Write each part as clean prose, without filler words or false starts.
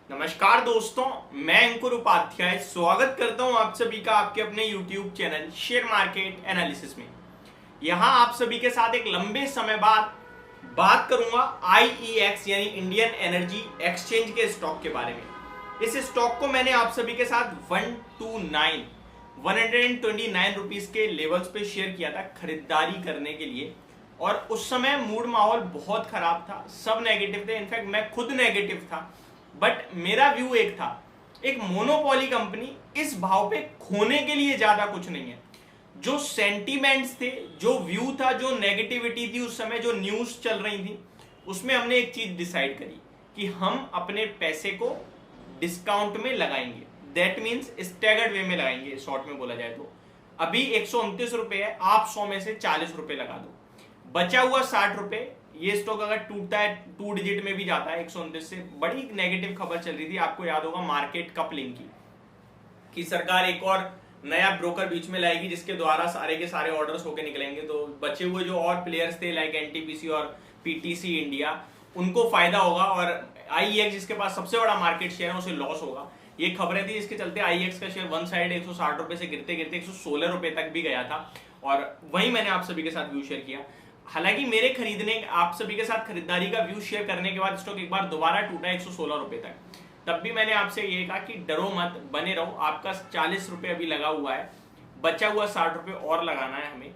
नमस्कार दोस्तों, मैं अंकुर उपाध्याय स्वागत करता हूं आप सभी का आपके अपने YouTube channel share market analysis में। यहां आप सभी के साथ एक लंबे समय बाद बात करूंगा IEX यानी इंडियन एनर्जी एक्सचेंज के स्टॉक के बारे में। इस स्टॉक को मैंने आप सभी के साथ 129 रुपीस के लेवल्स पे शेयर किया था खरीदारी करने के लिए, और उस समय मूड माहौल बहुत खराब था, सब नेगेटिव थे, इनफैक्ट मैं खुद नेगेटिव था। बट मेरा व्यू एक था, एक मोनोपोली कंपनी इस भाव पे खोने के लिए ज्यादा कुछ नहीं है। जो सेंटीमेंट्स थे, जो व्यू था, जो नेगेटिविटी थी उस समय, जो न्यूज चल रही थी, उसमें हमने एक चीज डिसाइड करी कि हम अपने पैसे को डिस्काउंट में लगाएंगे। दैट मीन्स स्टैगर्ड वे में लगाएंगे, शॉर्ट में बोला जाए तो। अभी 129 रुपए है, आप 100 में से 40 रुपए लगा दो, बचा हुआ 60 रुपए। ये स्टॉक अगर टूटता है 2 डिजिट में भी जाता है 129 से। बड़ी नेगेटिव खबर चल रही थी, आपको याद होगा मार्केट कपलिंग की, कि सरकार एक और नया ब्रोकर बीच में लाएगी जिसके द्वारा सारे के सारे ऑर्डर्स होके निकलेंगे। तो बचे हुए जो और प्लेयर्स थे लाइक एनटीपीसी और पीटीसी इंडिया, उनको फायदा होगा, और आईएक्स जिसके पास सबसे बड़ा मार्केट शेयर है उसे लॉस होगा। ये खबरें थी, इसके चलते आईएक्स का शेयर वन साइड 160 रुपए से गिरते गिरते 116 रुपए तक भी गया था, और वही मैंने आप सभी के साथ व्यू शेयर किया। हालांकि मेरे खरीदने, आप सभी के साथ खरीदारी का व्यू शेयर करने के बाद स्टॉक एक बार दोबारा टूटा 116 रुपए तक। तब भी मैंने आपसे ये कहा कि डरो मत, बने रहो। आपका 40 रुपए अभी लगा हुआ है, बचा हुआ 60 रुपए और लगाना है हमें।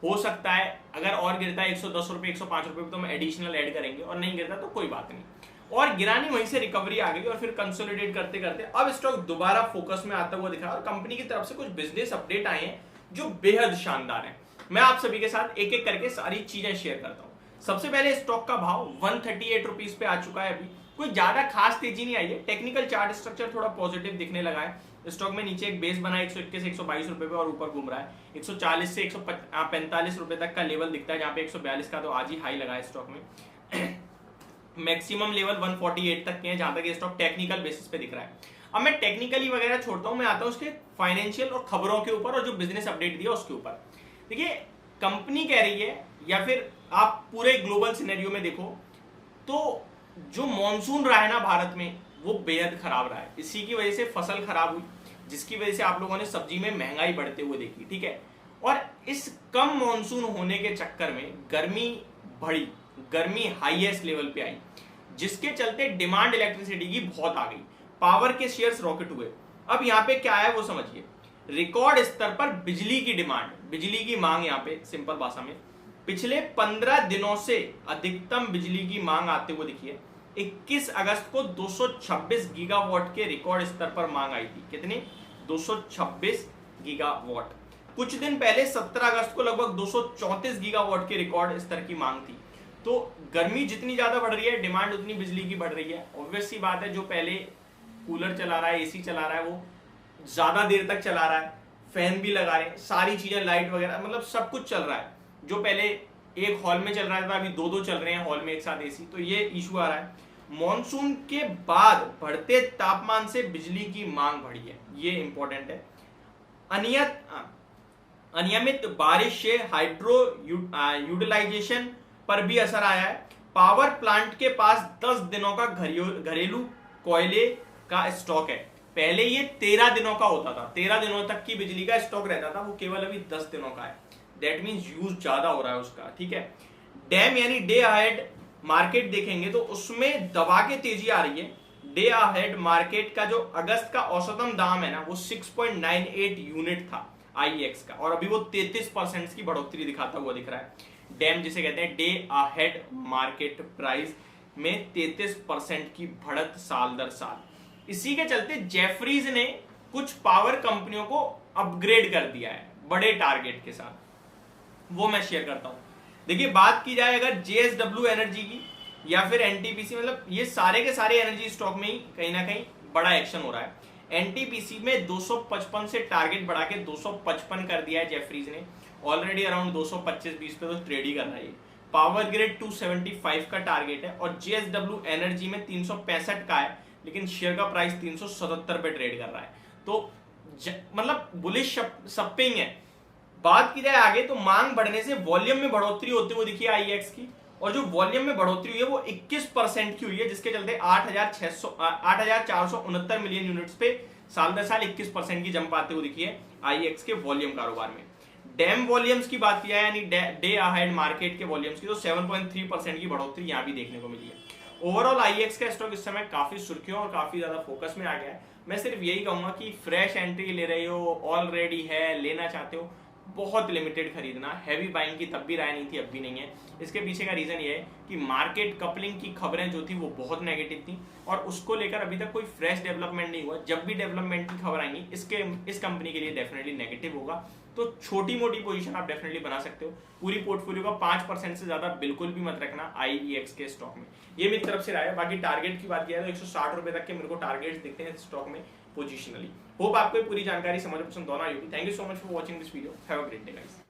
हो सकता है अगर और गिरता है 110 रुपए 105 रुपए तो हम एडिशनल ऐड करेंगे, और नहीं गिरता तो कोई बात नहीं। और गिरानी वहीं से रिकवरी आ गई, और फिर कंसोलिडेट करते करते अब स्टॉक दोबारा फोकस में आता हुआ दिख रहा है, और कंपनी की तरफ से कुछ बिजनेस अपडेट आए हैं जो बेहद शानदार है। मैं आप सभी के साथ एक एक करके सारी चीजें शेयर करता हूं। सबसे पहले स्टॉक का भाव 138 रुपीज पे आ चुका है। अभी कोई ज्यादा खास तेजी नहीं आई है, टेक्निकल चार्ट स्ट्रक्चर थोड़ा पॉजिटिव दिखने लगा है। स्टॉक में नीचे एक बेस बना है 121 से 122 रुपए पे, और ऊपर घूम रहा है 140 से 145 रुपए तक का लेवल दिखता है, जहां पे 142 का तो आज ही हाई लगा है स्टॉक में। मैक्सिमम लेवल 148 तक के हैं जहां तक ये स्टॉक टेक्निकल बेसिस पे दिख रहा है। अब मैं टेक्निकली वगैरह छोड़ता हूं, मैं आता हूं उसके फाइनेंशियल और खबरों के ऊपर, और जो बिजनेस अपडेट दिया उसके ऊपर। देखिए, कंपनी कह रही है, या फिर आप पूरे ग्लोबल सिनेरियो में देखो तो जो मॉनसून रहा है ना भारत में, वो बेहद खराब रहा है। इसी की वजह से फसल खराब हुई, जिसकी वजह से आप लोगों ने सब्जी में महंगाई बढ़ते हुए देखी, ठीक है। और इस कम मॉनसून होने के चक्कर में गर्मी बढ़ी, गर्मी हाईएस्ट लेवल पे आई, जिसके चलते डिमांड इलेक्ट्रिसिटी की बहुत आ गई, पावर के शेयर्स रॉकेट हुए। अब यहाँ पे क्या है वो समझिए, रिकॉर्ड स्तर पर बिजली की डिमांड, बिजली की मांग, यहाँ पे सिंपल भाषा में पिछले 15 दिनों से अधिकतम बिजली की मांग आते हुए दिखी है। 21 अगस्त को 226 गीगावाट के रिकॉर्ड स्तर पर मांग आई थी। कितनी? 226 गीगावाट। कुछ दिन पहले 17 अगस्त को लगभग 234 गीगावाट के रिकॉर्ड स्तर की मांग थी। तो गर्मी जितनी ज्यादा बढ़ रही है, डिमांड उतनी बिजली की बढ़ रही है। ऑब्वियस सी बात है, जो पहले कूलर चला रहा है, एसी चला रहा है, वो ज्यादा देर तक चला रहा है, फैन भी लगा रहे हैं, सारी चीजें, लाइट वगैरह, मतलब सब कुछ चल रहा है। जो पहले एक हॉल में चल रहा था, अभी दो चल रहे हैं हॉल में एक साथ एसी, तो ये इशू आ रहा है। मॉनसून के बाद बढ़ते तापमान से बिजली की मांग बढ़ी है, ये इंपॉर्टेंट है। अनियमित बारिश से हाइड्रो यूटिलाइजेशन पर भी असर आया है। पावर प्लांट के पास 10 दिनों का घरेलू कोयले का स्टॉक है। पहले ये 13 दिनों का होता था, 13 दिनों तक की बिजली का स्टॉक रहता था, वो केवल अभी 10 दिनों का है। दैट मीन्स यूज ज्यादा हो रहा है उसका, ठीक है। डैम यानी डे अहेड मार्केट देखेंगे तो उसमें दबा के तेजी आ रही है। डे अहेड मार्केट का जो अगस्त का औसतम दाम है ना, वो 6.98 यूनिट था आईएक्स का, और अभी वो 33% की बढ़ोतरी दिखाता हुआ दिख रहा है। डैम जिसे कहते हैं डे अहेड मार्केट प्राइस में 33% की बढ़त साल दर साल। इसी के चलते जेफरीज ने कुछ पावर कंपनियों को अपग्रेड कर दिया है बड़े टारगेट के साथ, वो मैं शेयर करता हूं। देखिए, बात की जाए अगर जेएसडब्ल्यू एनर्जी की या फिर एनटीपीसी, मतलब ये सारे के सारे एनर्जी स्टॉक में ही कहीं ना कहीं बड़ा एक्शन हो रहा है। एनटीपीसी में 255 से टारगेट बढ़ा के 255 कर दिया है जेफरीज ने। ऑलरेडी अराउंड 225-20 पे तो ट्रेड ही कर रहा है। पावर ग्रिड 275 का टारगेट है, और जेएसडब्ल्यू एनर्जी में 365 का है, लेकिन शेयर का प्राइस 377 पे ट्रेड कर रहा है। तो मतलब बुलिश सप्पिंग है। बात की जाए आगे तो मांग बढ़ने से वॉल्यूम में बढ़ोतरी होते हुए दिखी आईएक्स की, और जो वॉल्यूम में बढ़ोतरी हुई है वो 21% की हुई है, जिसके चलते 8,469 मिलियन यूनिट्स पे साल दर साल 21% की जंप आते हुए दिखी है आईएक्स के वॉल्यूम कारोबार में। डैम वॉल्यूम्स की बात किया है, यानी डे अहेड मार्केट के वॉल्यूम्स की, तो 7.3% की बढ़ोतरी यहां भी देखने को मिली है। ओवरऑल आईएक्स का स्टॉक इस समय काफी सुर्खियों और काफी ज्यादा फोकस में आ गया है। मैं सिर्फ यही कहूंगा कि फ्रेश एंट्री ले रहे हो, ऑलरेडी है, लेना चाहते हो, बहुत लिमिटेड खरीदना। हैवी बाइंग की तब भी राय नहीं थी, अब भी नहीं है। इसके पीछे का रीजन ये है कि मार्केट कपलिंग की खबरें जो थी वो बहुत नेगेटिव थी और उसको लेकर अभी तक कोई फ्रेश डेवलपमेंट नहीं हुआ। जब भी डेवलपमेंट की खबर आएंगी इस कंपनी के लिए डेफिनेटली नेगेटिव होगा। तो छोटी मोटी पोजीशन आप डेफिनेटली बना सकते हो, पूरी पोर्टफोलियो का 5% से ज्यादा बिल्कुल भी मत रखना आईईएक्स के स्टॉक में। ये मेरी तरफ से राय है। बाकी टारगेट की बात किया तो 160 रुपए तक के मेरे को टारगेट्स दिखते हैं स्टॉक में पोजिशनली। होप आपको पूरी जानकारी समझ पसंद दोनों आई होगी। Thank you so much for watching this video. Have a great day guys.